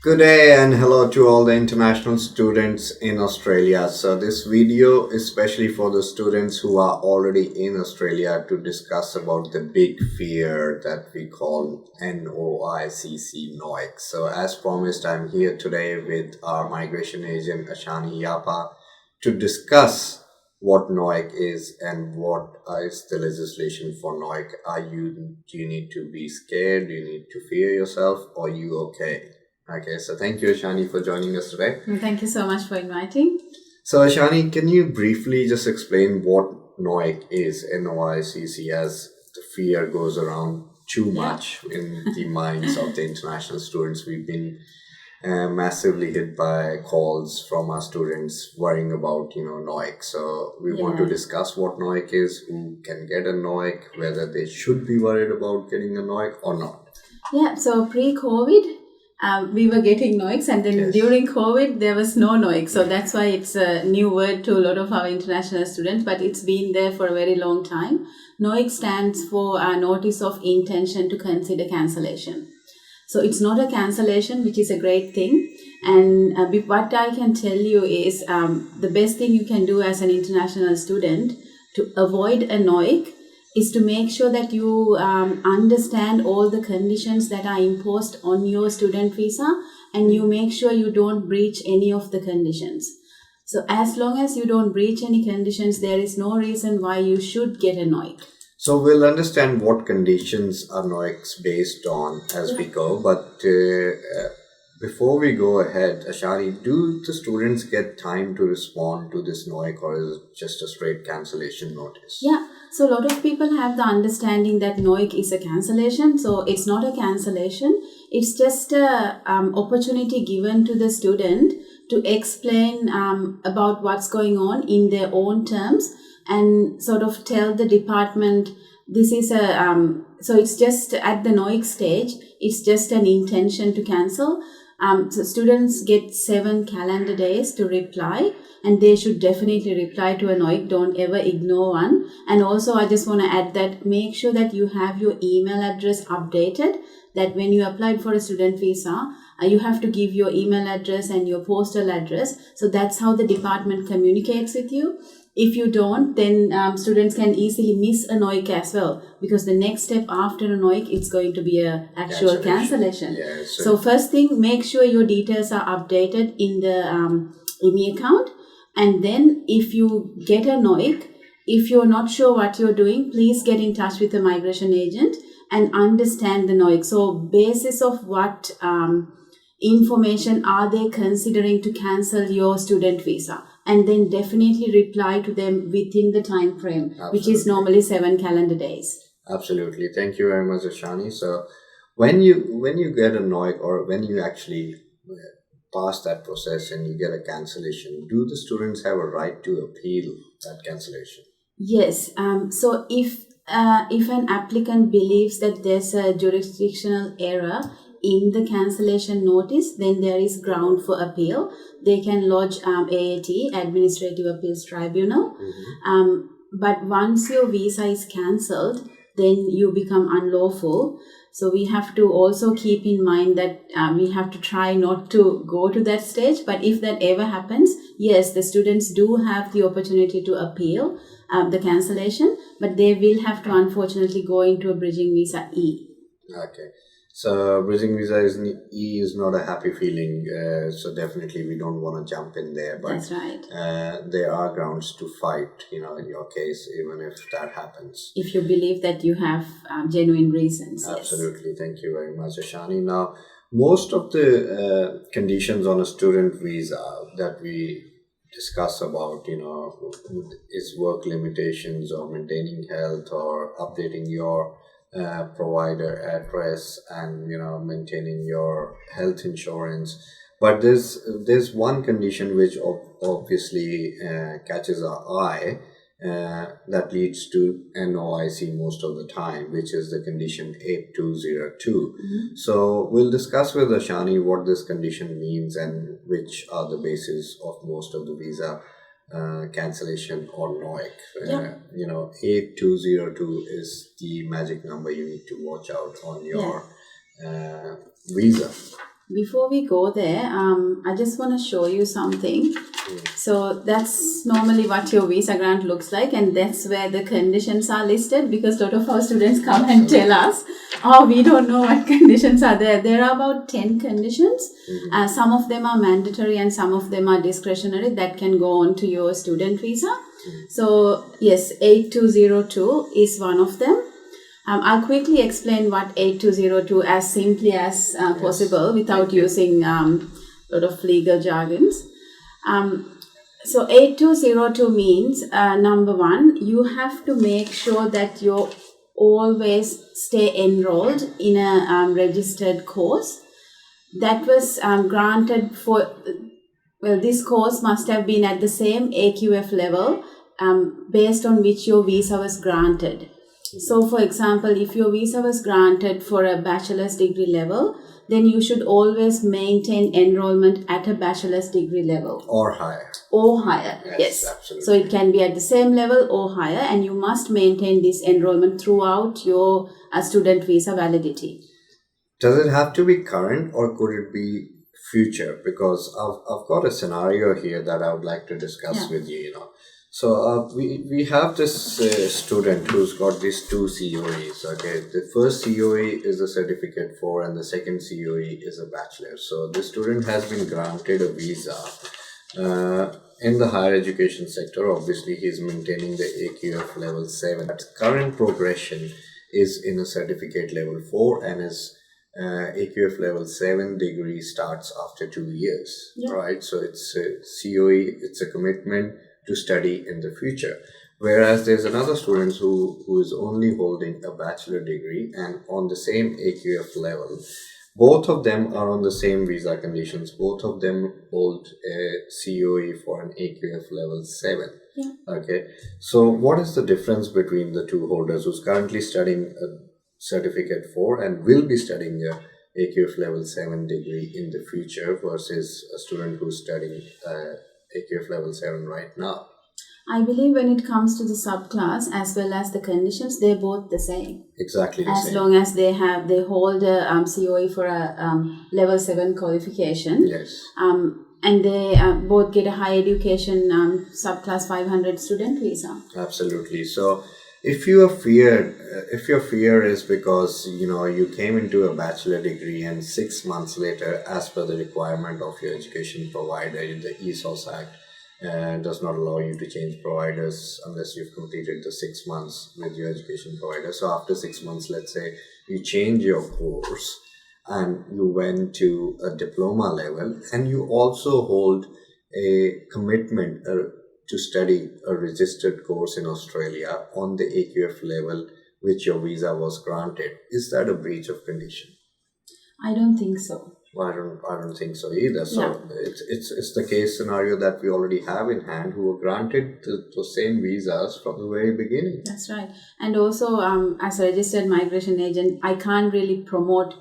Good day and hello to all the international students in Australia. So this video is especially for the students who are already in Australia to discuss about the big fear that we call NOICC. So as promised, I'm here today with our migration agent Ashani Yapa to discuss what NOICC is and what is the legislation for NOICC. Do you need to be scared? Do you need to fear yourself? Or are you okay? Okay, so thank you, Ashani, for joining us today. Thank you so much for inviting. So, Ashani, can you briefly just explain what NOICC is, NOICC, as the fear goes around too much in the minds of the international students? We've been massively hit by calls from our students worrying about, NOICC. So, we want to discuss what NOICC is, who can get a NOICC, whether they should be worried about getting a NOICC or not. Yeah, so pre-COVID, we were getting NOICCs, and then during COVID, there was no NOICC. So that's why it's a new word to a lot of our international students, but it's been there for a very long time. NOICC stands for Notice of Intention to Consider Cancellation. So it's not a cancellation, which is a great thing. And what I can tell you is the best thing you can do as an international student to avoid a NOICC is to make sure that you understand all the conditions that are imposed on your student visa, and you make sure you don't breach any of the conditions. So as long as you don't breach any conditions, there is no reason why you should get a NOICC. So we'll understand what conditions are NOICCs based on as we go, but before we go ahead, Ashani, do the students get time to respond to this NOICC, or is it just a straight cancellation notice? Yeah, so a lot of people have the understanding that NOICC is a cancellation. So it's not a cancellation. It's just a opportunity given to the student to explain about what's going on in their own terms and sort of tell the department this is so it's just at the NOICC stage, it's just an intention to cancel. So students get 7 calendar days to reply, and they should definitely reply to a NOICC. Don't ever ignore one. And also, I just want to add that make sure that you have your email address updated, that when you applied for a student visa, you have to give your email address and your postal address. So that's how the department communicates with you. If you don't, then students can easily miss a NOICC as well, because the next step after a NOICC, it's going to be a actual cancellation. So first thing, make sure your details are updated in the IMI account. And then if you get a NOICC, if you're not sure what you're doing, please get in touch with a migration agent and understand the NOICC. So basis of what information are they considering to cancel your student visa? And then definitely reply to them within the time frame, which is normally 7 calendar days. Absolutely. Thank you very much, Ashani. So when you get a NOICC, or when you actually pass that process and you get a cancellation, do the students have a right to appeal that cancellation? Yes. So if an applicant believes that there's a jurisdictional error in the cancellation notice, then there is ground for appeal. They can lodge AAT, Administrative Appeals Tribunal. But once your visa is cancelled, then you become unlawful. So we have to also keep in mind that we have to try not to go to that stage. But if that ever happens, yes, the students do have the opportunity to appeal the cancellation, but they will have to unfortunately go into a bridging visa E. Okay. So bridging visa is not a happy feeling. So definitely we don't want to jump in there. But that's right. There are grounds to fight, in your case, even if that happens. If you believe that you have genuine reasons. Absolutely. Yes. Thank you very much, Ashani. Now, most of the conditions on a student visa that we discuss about, is work limitations or maintaining health or updating your provider address and maintaining your health insurance. But there's one condition which obviously catches our eye that leads to NOICC most of the time, which is the condition 8202. So we'll discuss with Ashani what this condition means and which are the basis of most of the visa cancellation or NOICC. 8202 is the magic number you need to watch out on your visa. Before we go there, I just want to show you something. So that's normally what your visa grant looks like, and that's where the conditions are listed, because a lot of our students come and tell us, oh, we don't know what conditions are there. There are about 10 conditions. Some of them are mandatory and some of them are discretionary that can go on to your student visa. So yes, 8202 is one of them. I'll quickly explain what 8202 as simply as possible without using a lot of legal jargons. So 8202 means, number one, you have to make sure that you always stay enrolled in a registered course that was granted for, well, this course must have been at the same AQF level based on which your visa was granted. So, for example, if your visa was granted for a bachelor's degree level, then you should always maintain enrollment at a bachelor's degree level. Or higher. Or higher, yes. Absolutely. So, it can be at the same level or higher, and you must maintain this enrollment throughout your student visa validity. Does it have to be current or could it be future? Because I've got a scenario here that I would like to discuss with you, So we have this student who's got these two COEs. Okay, the first COE is a certificate 4 and the second COE is a bachelor. So the student has been granted a visa in the higher education sector. Obviously, he's maintaining the AQF level 7. But current progression is in a certificate level 4 and his AQF level 7 degree starts after 2 years. Right? So it's a COE, it's a commitment to study in the future. Whereas there's another student who is only holding a bachelor degree and on the same AQF level. Both of them are on the same visa conditions. Both of them hold a COE for an AQF level 7. Okay. So what is the difference between the two holders who's currently studying a certificate 4 and will be studying a AQF level 7 degree in the future versus a student who's studying AQF level 7 right now? I believe when it comes to the subclass as well as the conditions, they're both the same. Exactly the same. As long as they hold a COE for a level 7 qualification. Yes. And they both get a higher education subclass 500 student visa. Absolutely. So if your fear is because you came into a bachelor degree and 6 months later, as per the requirement of your education provider, the ESOS Act does not allow you to change providers unless you've completed the 6 months with your education provider. So after 6 months, let's say you change your course and you went to a diploma level and you also hold a commitment to study a registered course in Australia on the AQF level which your visa was granted. Is that a breach of condition? I don't think so. I don't think so either. So it's the case scenario that we already have in hand, who were granted those same visas from the very beginning. That's right. And also, as a registered migration agent, I can't really promote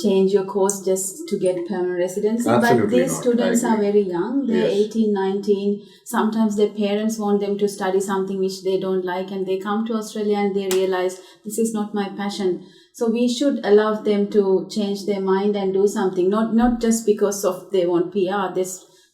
change your course just to get permanent residency. Absolutely but these not. students are very young. They're Yes. 18, 19. Sometimes their parents want them to study something which they don't like, and they come to Australia and they realize this is not my passion. So we should allow them to change their mind and do something, not just because of they want PR,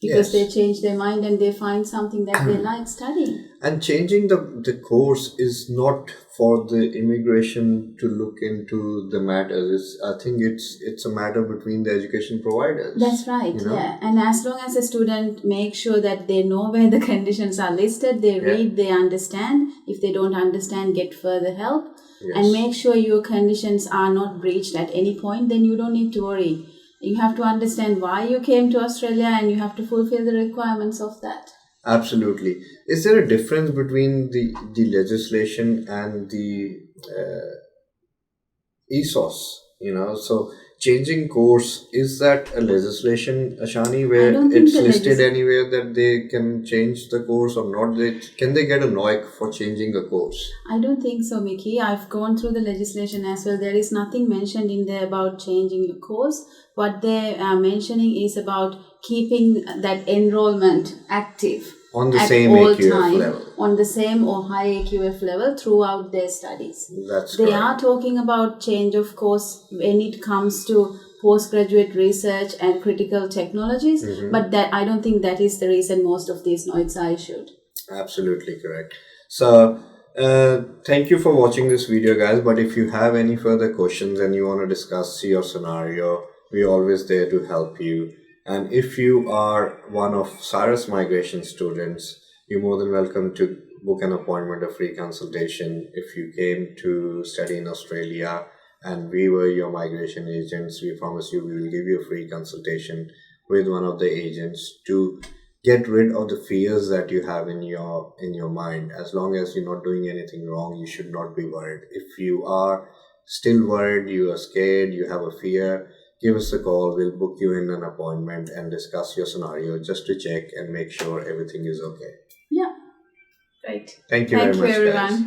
because they change their mind and they find something that they like studying. And changing the course is not for the immigration to look into the matters. I think it's a matter between the education providers. That's right, yeah. And as long as a student makes sure that they know where the conditions are listed, they read, they understand. If they don't understand, get further help. Yes. And make sure your conditions are not breached at any point, then you don't need to worry. You have to understand why you came to Australia and you have to fulfill the requirements of that. Absolutely. Is there a difference between the legislation and the ESOS? So changing course, is that a legislation, Ashani, where it's listed anywhere that they can change the course or not? Can they get a NOICC for changing a course? I don't think so, Mickey. I've gone through the legislation as well. There is nothing mentioned in there about changing your course. What they are mentioning is about keeping that enrollment active. On the same AQF level. On the same or high AQF level throughout their studies. That's They correct. are talking about change of course when it comes to postgraduate research and critical technologies. But that I don't think that is the reason most of these NOICCs are issued. Absolutely correct. So, thank you for watching this video, guys. But if you have any further questions and you want to discuss your scenario, we're always there to help you. And if you are one of Sirus migration students, you're more than welcome to book an appointment, a free consultation. If you came to study in Australia and we were your migration agents, we promise you we will give you a free consultation with one of the agents to get rid of the fears that you have in your mind. As long as you're not doing anything wrong, you should not be worried. If you are still worried, you are scared, you have a fear, give us a call. We'll book you in an appointment and discuss your scenario just to check and make sure everything is okay. Yeah, right. Thank you very much, everyone. guys.